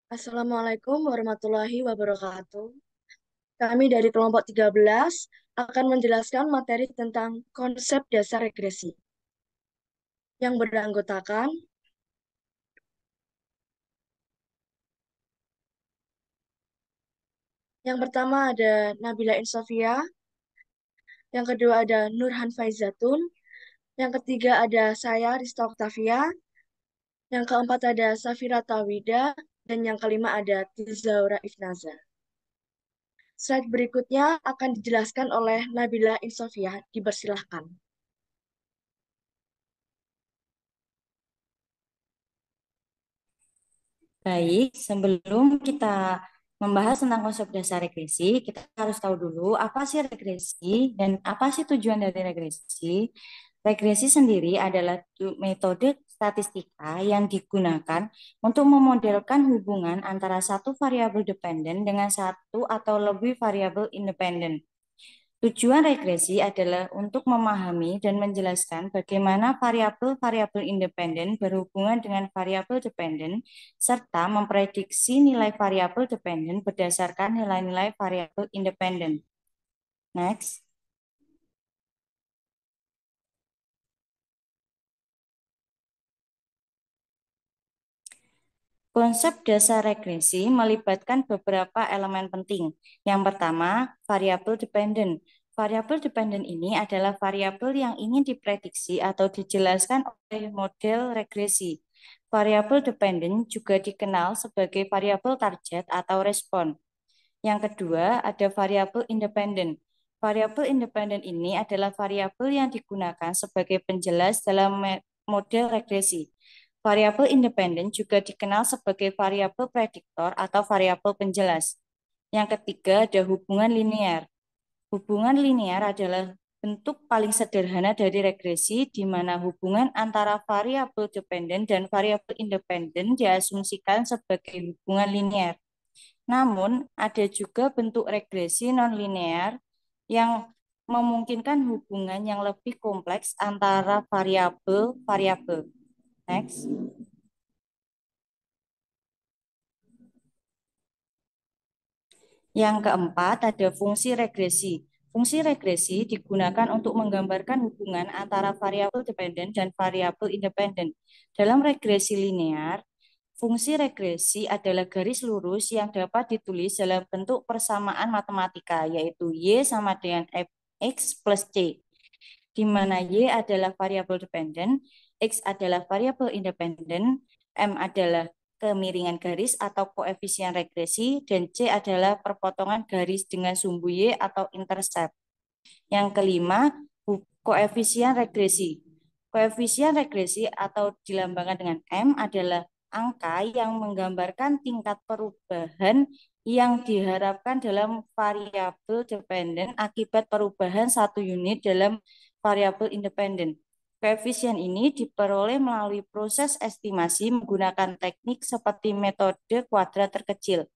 Assalamualaikum warahmatullahi wabarakatuh. Kami dari kelompok 13 akan menjelaskan materi tentang konsep dasar regresi yang beranggotakan yang pertama ada Nabila Insofia, yang kedua ada Nurhan Faizatun, yang ketiga ada saya Rista Oktavia, yang keempat ada Safira Tawida, dan yang kelima ada Tizaura Ifnaza. Slide berikutnya akan dijelaskan oleh Nabila Insofia. Dipersilahkan. Baik, sebelum kita membahas tentang konsep dasar regresi, kita harus tahu dulu apa sih regresi dan apa sih tujuan dari regresi. Regresi sendiri adalah metode statistika yang digunakan untuk memodelkan hubungan antara satu variabel dependen dengan satu atau lebih variabel independen. Tujuan regresi adalah untuk memahami dan menjelaskan bagaimana variabel-variabel independen berhubungan dengan variabel dependen, serta memprediksi nilai variabel dependen berdasarkan nilai-nilai variabel independen. Next. Konsep dasar regresi melibatkan beberapa elemen penting. Yang pertama, variabel dependen. Variabel dependen ini adalah variabel yang ingin diprediksi atau dijelaskan oleh model regresi. Variabel dependen juga dikenal sebagai variabel target atau respon. Yang kedua, ada variabel independen. Variabel independen ini adalah variabel yang digunakan sebagai penjelas dalam model regresi. Variabel independen juga dikenal sebagai variabel prediktor atau variabel penjelas. Yang ketiga ada hubungan linear. Hubungan linear adalah bentuk paling sederhana dari regresi di mana hubungan antara variabel dependen dan variabel independen diasumsikan sebagai hubungan linear. Namun, ada juga bentuk regresi nonlinear yang memungkinkan hubungan yang lebih kompleks antara variabel-variabel. Next. Yang keempat, ada fungsi regresi. Fungsi regresi digunakan untuk menggambarkan hubungan antara variabel dependen dan variabel independen. Dalam regresi linear, fungsi regresi adalah garis lurus yang dapat ditulis dalam bentuk persamaan matematika, yaitu Y sama dengan X plus C, di mana Y adalah variabel dependen, X adalah variabel independen, M adalah kemiringan garis atau koefisien regresi, dan C adalah perpotongan garis dengan sumbu Y atau intercept. Yang kelima, koefisien regresi. Koefisien regresi atau dilambangkan dengan M adalah angka yang menggambarkan tingkat perubahan yang diharapkan dalam variabel dependen akibat perubahan satu unit dalam variabel independen. Koefisien ini diperoleh melalui proses estimasi menggunakan teknik seperti metode kuadrat terkecil.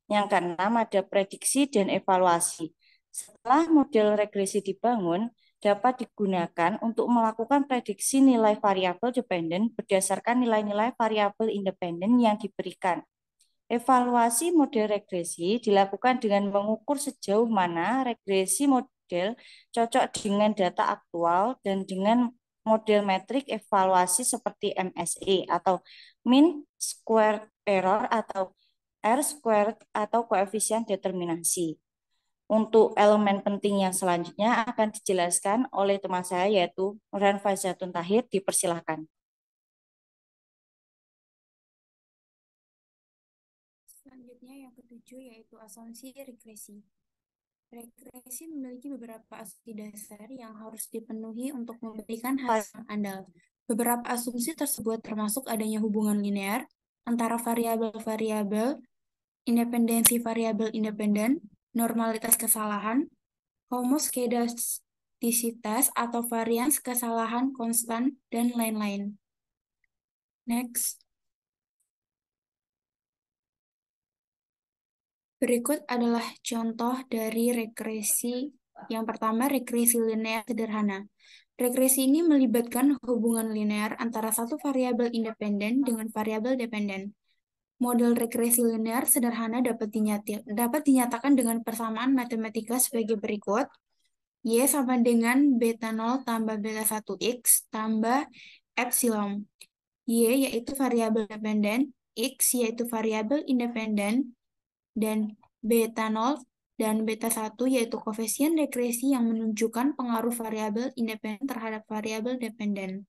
Yang keenam ada prediksi dan evaluasi. Setelah model regresi dibangun, dapat digunakan untuk melakukan prediksi nilai variabel dependen berdasarkan nilai-nilai variabel independen yang diberikan. Evaluasi model regresi dilakukan dengan mengukur sejauh mana regresi model cocok dengan data aktual dan dengan model metrik evaluasi seperti MSE atau mean square error atau R squared atau koefisien determinasi. Untuk elemen penting yang selanjutnya akan dijelaskan oleh teman saya yaitu Nurhan Faizatun Tahir. Dipersilahkan. Selanjutnya yang ketujuh yaitu asumsi regresi. Regresi memiliki beberapa asumsi dasar yang harus dipenuhi untuk memberikan hasil yang andal. Beberapa asumsi tersebut termasuk adanya hubungan linear antara variabel-variabel, independensi variabel independen, normalitas kesalahan, homoskedastisitas atau varians kesalahan konstan, dan lain-lain. Next. Berikut adalah contoh dari regresi. Yang pertama, regresi linear sederhana. Regresi ini melibatkan hubungan linear antara satu variabel independen dengan variabel dependen. Model regresi linear sederhana dapat dinyatakan dengan persamaan matematika sebagai berikut. Y sama dengan beta 0 tambah beta 1X tambah epsilon. Y yaitu variabel dependen, X yaitu variabel independen, dan beta 0 dan beta 1 yaitu koefisien regresi yang menunjukkan pengaruh variabel independen terhadap variabel dependen.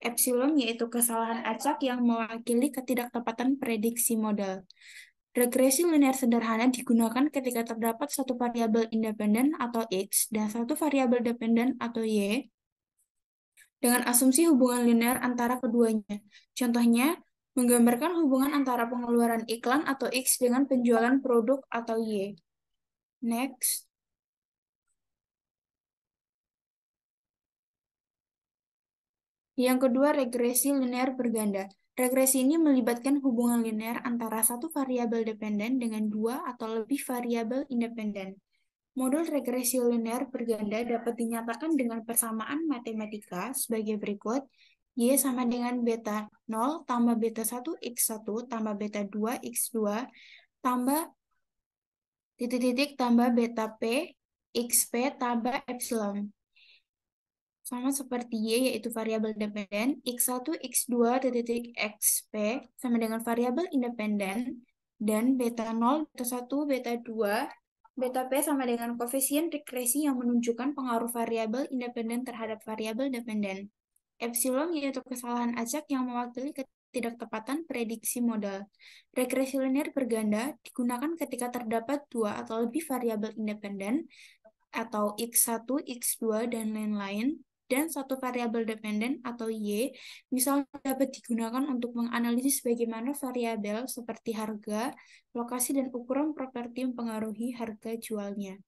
Epsilon yaitu kesalahan acak yang mewakili ketidaktepatan prediksi model. Regresi linear sederhana digunakan ketika terdapat satu variabel independen atau X dan satu variabel dependen atau Y dengan asumsi hubungan linear antara keduanya. Contohnya, menggambarkan hubungan antara pengeluaran iklan atau X dengan penjualan produk atau Y. Next. Yang kedua, regresi linear berganda. Regresi ini melibatkan hubungan linear antara satu variabel dependen dengan dua atau lebih variabel independen. Modul regresi linear berganda dapat dinyatakan dengan persamaan matematika sebagai berikut. Y sama dengan beta 0 tambah beta 1 X1 tambah beta 2 X2 tambah titik-titik tambah beta P XP tambah epsilon. Sama seperti Y yaitu variabel dependen, X1, X2, titik XP sama dengan variabel independen, dan beta 0, beta 1, beta 2, beta P sama dengan koefisien regresi yang menunjukkan pengaruh variabel independen terhadap variabel dependen. Epsilon yaitu kesalahan acak yang mewakili ketidaktepatan prediksi modal. Regresi linear berganda digunakan ketika terdapat dua atau lebih variabel independen atau X1, X2, dan lain-lain, dan satu variabel dependen atau Y, misalnya dapat digunakan untuk menganalisis bagaimana variabel seperti harga, lokasi, dan ukuran properti mempengaruhi harga jualnya.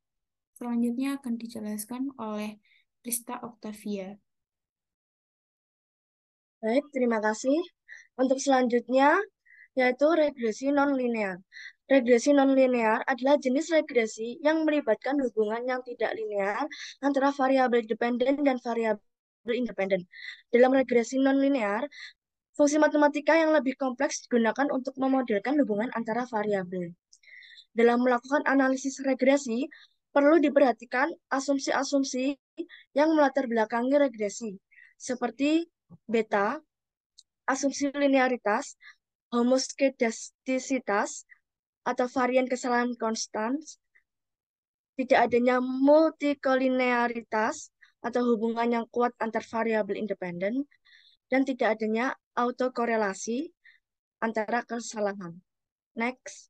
Selanjutnya akan dijelaskan oleh Krista Octavia. Baik, terima kasih. Untuk selanjutnya, yaitu regresi non-linear. Regresi non-linear adalah jenis regresi yang melibatkan hubungan yang tidak linear antara variabel dependen dan variabel independen. Dalam regresi non-linear, fungsi matematika yang lebih kompleks digunakan untuk memodelkan hubungan antara variabel. Dalam melakukan analisis regresi, perlu diperhatikan asumsi-asumsi yang melatar belakangi regresi, seperti beta, asumsi linearitas, homoskedastisitas, atau varian kesalahan konstan, tidak adanya multikolinearitas atau hubungan yang kuat antar variabel independen, dan tidak adanya autokorelasi antara kesalahan. Next.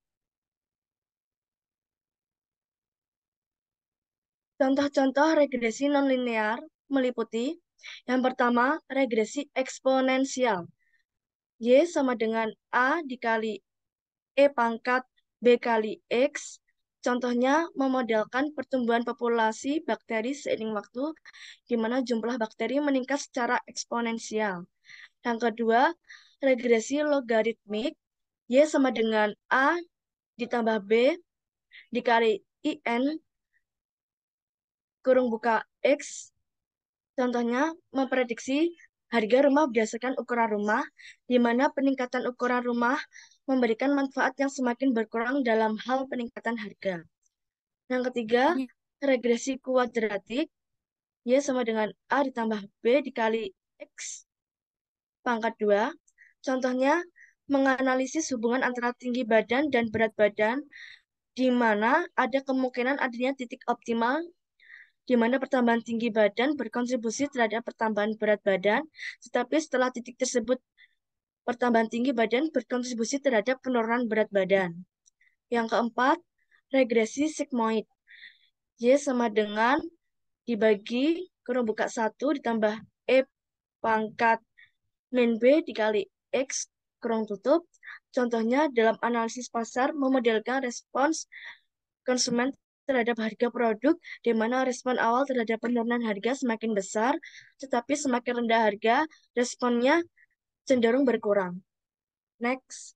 Contoh-contoh regresi nonlinear meliputi yang pertama, regresi eksponensial. Y sama dengan A dikali E pangkat B kali X. Contohnya memodelkan pertumbuhan populasi bakteri seiring waktu, di mana jumlah bakteri meningkat secara eksponensial. Yang kedua, regresi logaritmik. Y sama dengan A ditambah B dikali IN kurung buka X. Contohnya memprediksi harga rumah berdasarkan ukuran rumah, di mana peningkatan ukuran rumah memberikan manfaat yang semakin berkurang dalam hal peningkatan harga. Yang ketiga, regresi kuadratik. Y sama dengan A ditambah B dikali X pangkat 2. Contohnya, menganalisis hubungan antara tinggi badan dan berat badan, di mana ada kemungkinan adanya titik optimal, di mana pertambahan tinggi badan berkontribusi terhadap pertambahan berat badan, tetapi setelah titik tersebut pertambahan tinggi badan berkontribusi terhadap penurunan berat badan. Yang keempat, regresi sigmoid. Y sama dengan dibagi kurung buka 1 ditambah E pangkat min B dikali X kurung tutup. Contohnya dalam analisis pasar memodelkan respons konsumen terhadap harga produk, di mana respon awal terhadap penurunan harga semakin besar, tetapi semakin rendah harga, responnya cenderung berkurang. Next.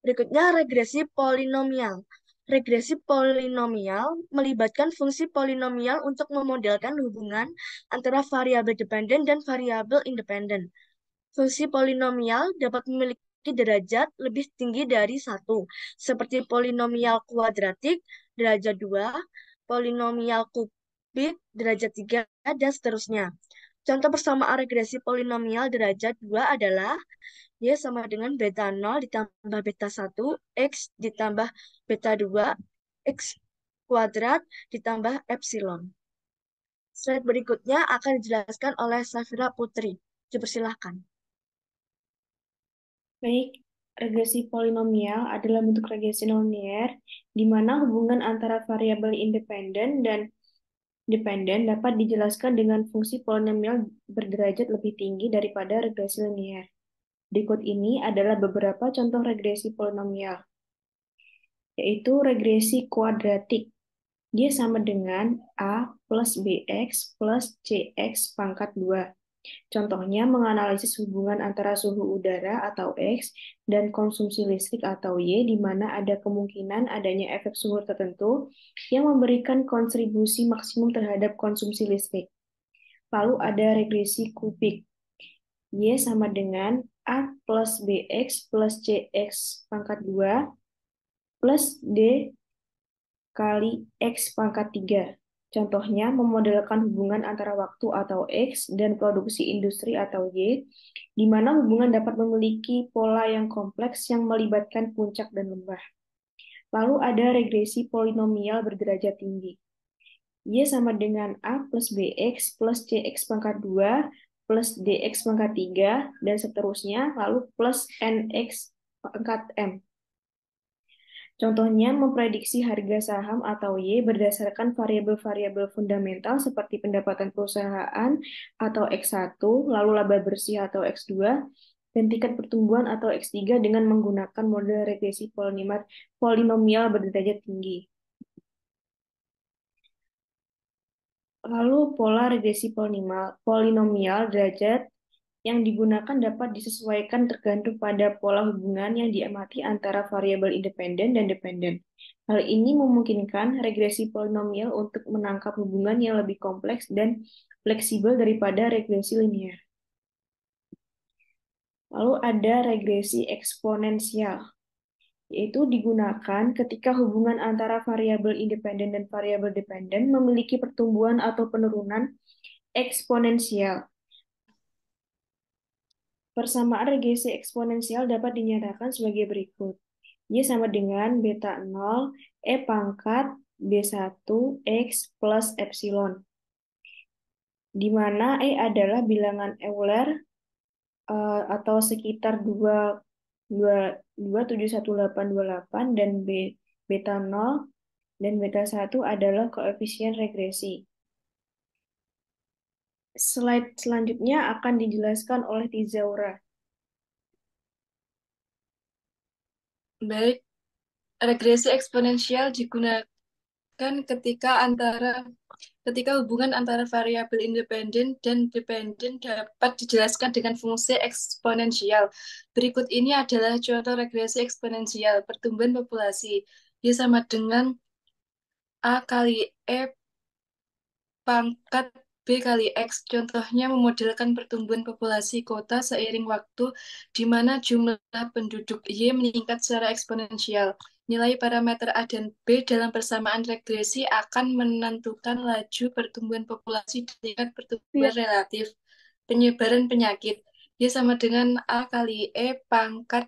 Berikutnya regresi polinomial. Regresi polinomial melibatkan fungsi polinomial untuk memodelkan hubungan antara variabel dependen dan variabel independen. Fungsi polinomial dapat memiliki derajat lebih tinggi dari 1, seperti polinomial kuadratik derajat 2, polinomial kubik derajat 3, dan seterusnya. Contoh persamaan regresi polinomial derajat 2 adalah Y sama dengan beta 0 ditambah beta 1, X ditambah beta 2, X kuadrat ditambah epsilon. Slide berikutnya akan dijelaskan oleh Safira Putri. Dipersilahkan. Baik, regresi polinomial adalah bentuk regresi nonlinear di mana hubungan antara variabel independen dan dependen dapat dijelaskan dengan fungsi polinomial berderajat lebih tinggi daripada regresi linear. Berikut ini adalah beberapa contoh regresi polinomial, yaitu regresi kuadratik. Dia sama dengan A plus BX plus CX pangkat 2. Contohnya menganalisis hubungan antara suhu udara atau X dan konsumsi listrik atau Y, di mana ada kemungkinan adanya efek suhu tertentu yang memberikan kontribusi maksimum terhadap konsumsi listrik. Lalu ada regresi kubik. Y sama dengan A plus BX plus CX pangkat 2 plus D kali X pangkat 3. Contohnya, memodelkan hubungan antara waktu atau X dan produksi industri atau Y, di mana hubungan dapat memiliki pola yang kompleks yang melibatkan puncak dan lembah. Lalu ada regresi polinomial berderajat tinggi. Y sama dengan A plus BX plus CX pangkat 2 plus DX pangkat 3, dan seterusnya, lalu plus NX pangkat M. Contohnya, memprediksi harga saham atau Y berdasarkan variabel-variabel fundamental seperti pendapatan perusahaan atau X1, lalu laba bersih atau X2, dan tingkat pertumbuhan atau X3 dengan menggunakan model regresi polinomial berderajat tinggi. Lalu pola regresi polinomial derajat yang digunakan dapat disesuaikan tergantung pada pola hubungan yang diamati antara variabel independen dan dependen. Hal ini memungkinkan regresi polinomial untuk menangkap hubungan yang lebih kompleks dan fleksibel daripada regresi linear. Lalu ada regresi eksponensial, yaitu digunakan ketika hubungan antara variabel independen dan variabel dependen memiliki pertumbuhan atau penurunan eksponensial. Persamaan regresi eksponensial dapat dinyatakan sebagai berikut. Y sama dengan beta 0, E pangkat B1 X plus epsilon, di mana E adalah bilangan Euler atau sekitar 2,271,828, dan beta 0 dan beta 1 adalah koefisien regresi. Slide selanjutnya akan dijelaskan oleh Tizaura. Baik, regresi eksponensial digunakan ketika hubungan antara variabel independen dan dependen dapat dijelaskan dengan fungsi eksponensial. Berikut ini adalah contoh regresi eksponensial pertumbuhan populasi. Y sama dengan A kali E pangkat B kali X. Contohnya memodelkan pertumbuhan populasi kota seiring waktu di mana jumlah penduduk Y meningkat secara eksponensial. Nilai parameter A dan B dalam persamaan regresi akan menentukan laju pertumbuhan populasi dan tingkat pertumbuhan relatif. Penyebaran penyakit. Y sama dengan A kali E pangkat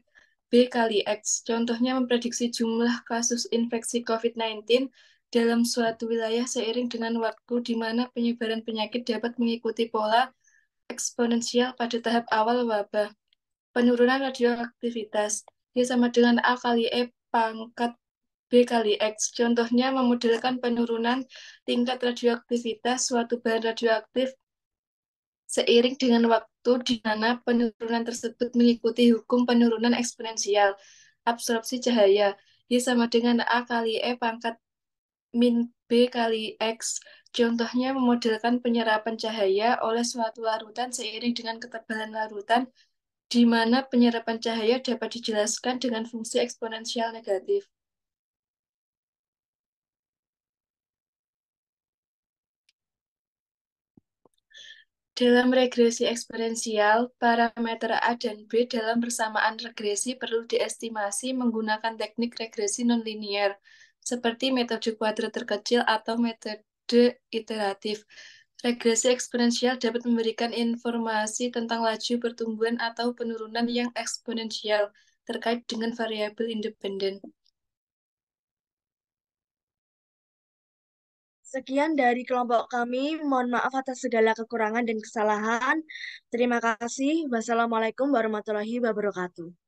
B kali X. Contohnya memprediksi jumlah kasus infeksi COVID-19 dalam suatu wilayah seiring dengan waktu di mana penyebaran penyakit dapat mengikuti pola eksponensial pada tahap awal wabah. Penurunan radioaktivitas. Y sama dengan A kali E pangkat B kali X. Contohnya memodelkan penurunan tingkat radioaktivitas suatu bahan radioaktif seiring dengan waktu di mana penurunan tersebut mengikuti hukum penurunan eksponensial. Absorpsi cahaya. Y sama dengan A kali E pangkat min B kali X. Contohnya memodelkan penyerapan cahaya oleh suatu larutan seiring dengan ketebalan larutan, di mana penyerapan cahaya dapat dijelaskan dengan fungsi eksponensial negatif. Dalam regresi eksponensial, parameter A dan B dalam persamaan regresi perlu diestimasi menggunakan teknik regresi nonlinier, seperti metode kuadrat terkecil atau metode iteratif. Regresi eksponensial dapat memberikan informasi tentang laju pertumbuhan atau penurunan yang eksponensial terkait dengan variabel independen. Sekian dari kelompok kami. Mohon maaf atas segala kekurangan dan kesalahan. Terima kasih. Wassalamualaikum warahmatullahi wabarakatuh.